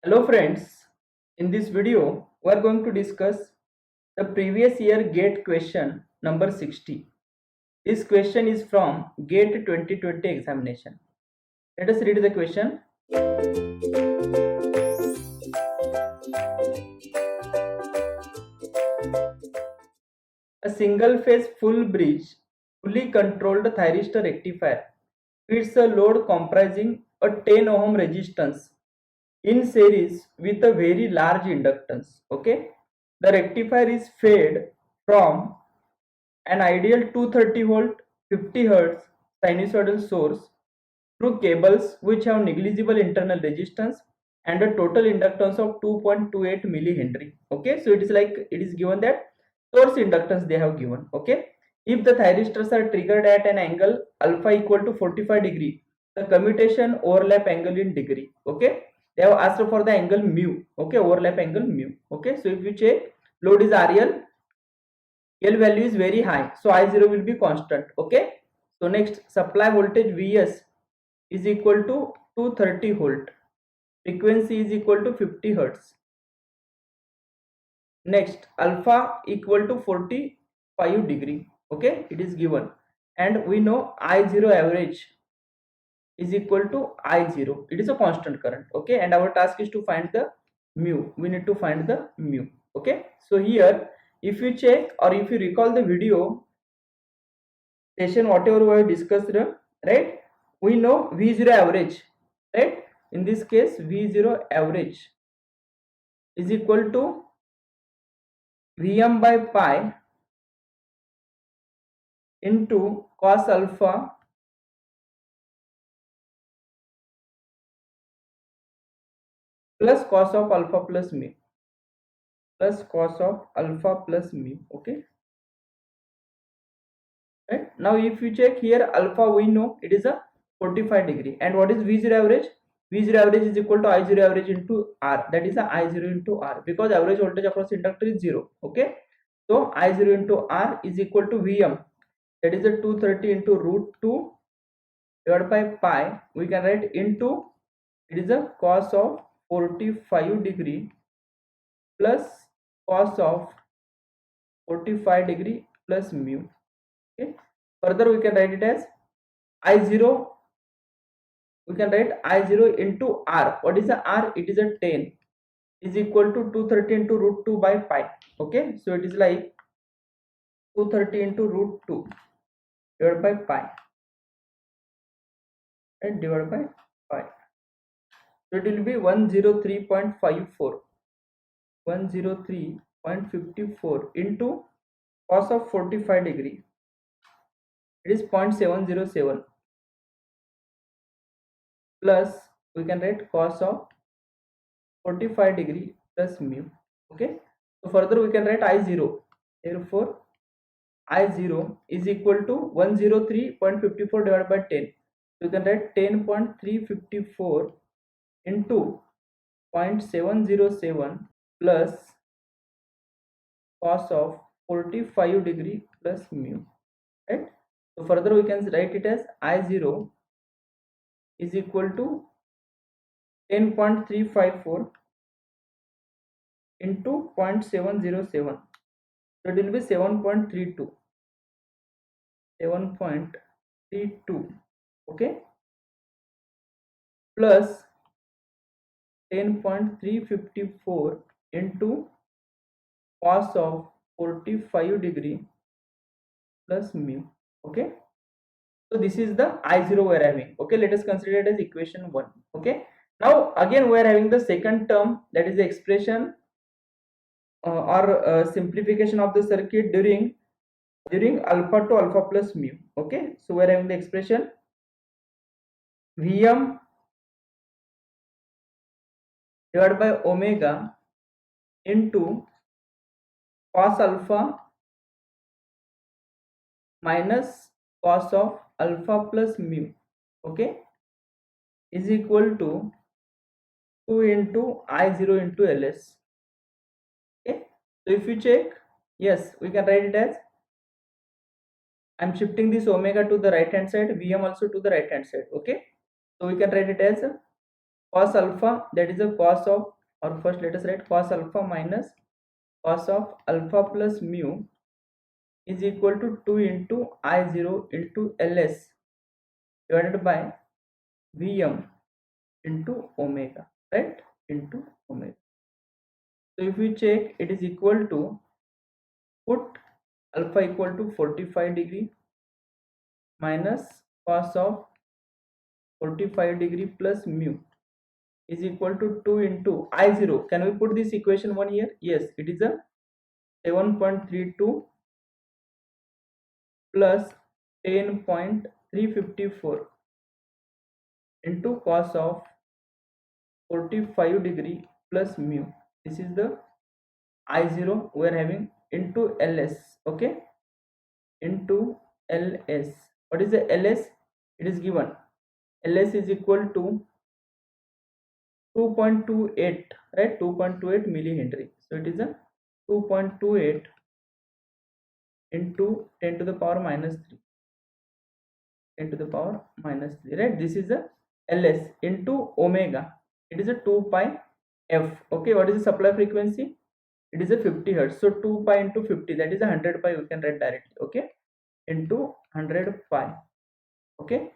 Hello friends, in this video we are going to discuss the previous year GATE question number 60. This question is from GATE 2020 examination. Let us read the question. A single phase full bridge fully controlled thyristor rectifier feeds a load comprising a 10 ohm resistance in series with a very large inductance. Okay, the rectifier is fed from an ideal 230 volt 50 Hz sinusoidal source through cables which have negligible internal resistance and a total inductance of 2.28 millihenry. Okay, so it is like it is given that source inductance they have given. Okay, if the thyristors are triggered at an angle alpha equal to 45 degree, the commutation overlap angle in degree. Okay, they have asked for the angle mu. Okay, overlap angle mu. Okay, so if you check, load is RL, L value is very high, so I0 will be constant. Okay, so next, supply voltage Vs is equal to 230 volt, frequency is equal to 50 hertz. Next, alpha equal to 45 degree. Okay, it is given, and we know I0 average is equal to I0. It is a constant current. Okay, and our task is to find the mu. We need to find the mu. Okay, so here if you check or if you recall the video session whatever we have discussed, right, we know V0 average, right? In this case V0 average is equal to Vm by pi into cos alpha plus cos of alpha plus mu, plus cos of alpha plus mu. Okay, right? Now if you check here, alpha we know it is a 45 degree, and what is V0 average? V0 average is equal to I0 average into R, that is a I0 into R, because average voltage across inductor is 0. Okay, so I0 into R is equal to Vm, that is a 230 into root 2 divided by pi. We can write into, it is a cos of 45 degree plus cos of 45 degree plus mu. Okay, further we can write it as I0, we can write I0 into R. What is the R? It is a 10 is equal to 230 into root 2 by pi. Okay, so it is like 230 into root 2 divided by pi, and divided by pi. So it will be 103.54, 103.54 into cos of 45 degree, it is 0.707, plus we can write cos of 45 degree plus mu. Okay, so further we can write I0, therefore I0 is equal to 103.54 divided by 10. So you can write 10.354 into 0.707 plus cos of 45 degree plus mu, right? So further we can write it as I0 is equal to 10.354 into 0.707, so it will be 7.32, 7.32. Okay, plus 10.354 into cos of 45 degree plus mu. Okay, so this is the I0 we are having. Okay, let us consider it as equation 1. Okay, now again we are having the second term, that is the expression or simplification of the circuit during alpha to alpha plus mu. Okay, so we are having the expression Vm divided by omega into cos alpha minus cos of alpha plus mu. Okay, is equal to 2 into I0 into Ls. Okay, so if you check, yes, we can write it as, I'm shifting this omega to the right hand side, Vm also to the right hand side. Okay, so we can write it as cos alpha, that is a cos of, or first let us write cos alpha minus cos of alpha plus mu is equal to 2 into I0 into Ls divided by Vm into omega, right? Into omega. So if we check, it is equal to, put alpha equal to 45 degree minus cos of 45 degree plus mu is equal to 2 into I0. Can we put this equation 1 here? Yes, it is a 7.32 plus 10.354 into cos of 45 degree plus mu. This is the I0 we are having into Ls, okay, into Ls. What is the Ls? It is given, Ls is equal to 2.28, right? 2.28 millihenry. So it is a 2.28 into 10 to the power minus 3, 10 to the power minus 3, right? This is a Ls into omega. It is a 2 pi f. Okay, what is the supply frequency? It is a 50 hertz. So 2 pi into 50, that is a 100 pi. We can write directly. Okay, into 100 pi. Okay,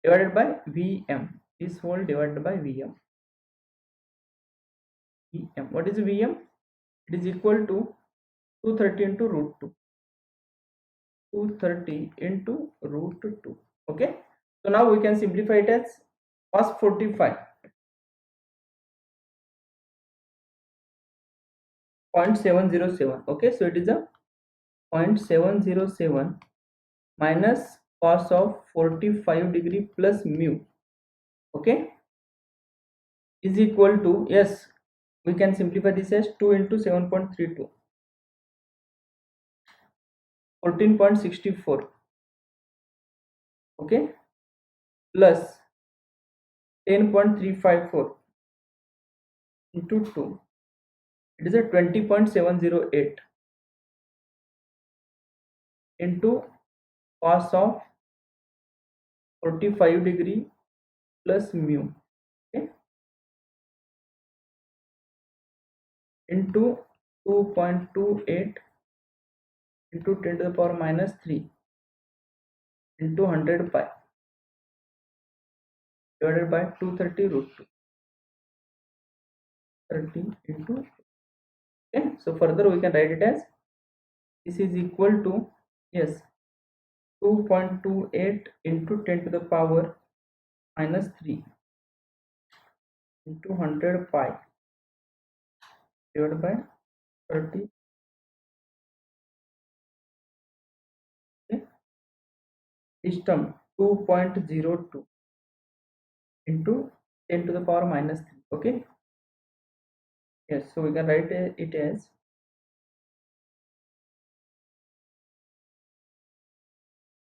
divided by Vm. This whole divided by Vm. Vm. What is Vm? It is equal to 230 into root 2. 230 into root 2. Okay, so now we can simplify it as cos 45.707. Okay, so it is a 0.707 minus cos of 45 degree plus mu, okay, is equal to, yes, we can simplify this as 2 into 7.32, 14.64, okay, plus 10.354 into 2, it is a 20.708 into cos of 45 degree plus mu, okay, into 2.28 into 10 to the power minus 3 into 100 pi divided by 230 root 2, 30 into, okay. So further we can write it as, this is equal to, yes, 2.28 into 10 to the power minus 3 into 100 pi divided by 30, okay. This term 2.02 into 10 to the power minus 3, okay. Yes, so we can write it as,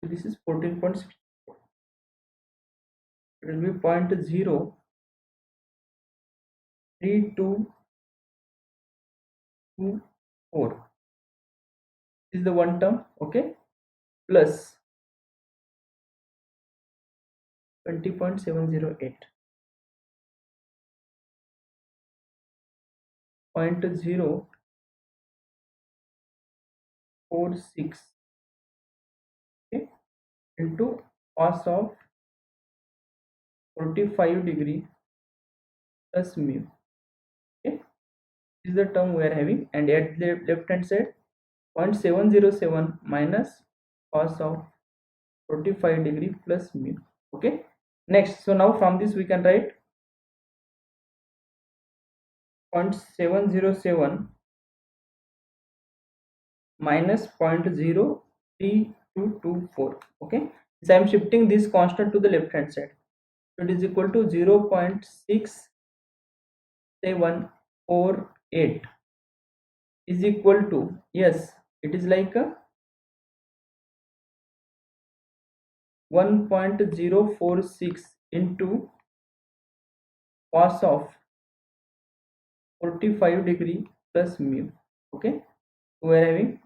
this is 14.6, it will be 0.03224, this is the one term, okay, plus 20.708, 0.046, okay, into cos of 45 degree plus mu, okay. This is the term we are having, and at the left hand side 0.707 minus cos of 45 degree plus mu, okay. Next, so now from this we can write 0.707 minus 0.03224, okay. So I am shifting this constant to the left hand side, so it is equal to 0.6748 is equal to, yes, it is like a 1.046 into cos of 45 degree plus mu, okay. We are having,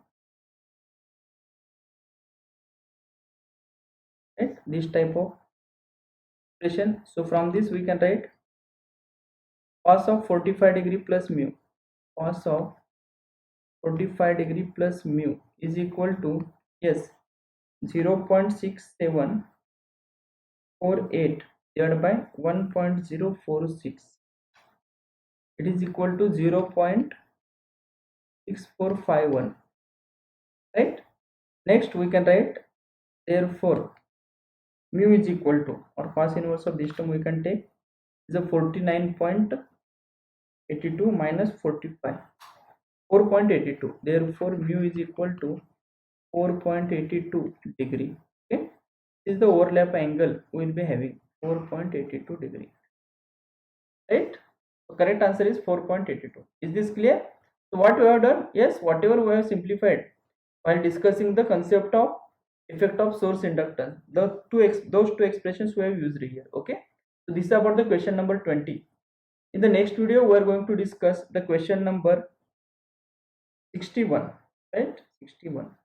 right, this type of expression. So from this we can write cos of 45 degree plus mu, cos of 45 degree plus mu is equal to, yes, 0.6748 divided by 1.046. It is equal to 0.6451, right? Next we can write, therefore mu is equal to, or cos inverse of this term we can take is a 49.82 minus 45, 4.82. Therefore mu is equal to 4.82 degree. Okay, this is the overlap angle we will be having, 4.82 degree, right? So correct answer is 4.82. Is this clear? So what we have done, yes, whatever we have simplified while discussing the concept of effect of source inductance, those two expressions we have used here. Okay, so this is about the question number 20. In the next video we are going to discuss the question number 61, right? 61.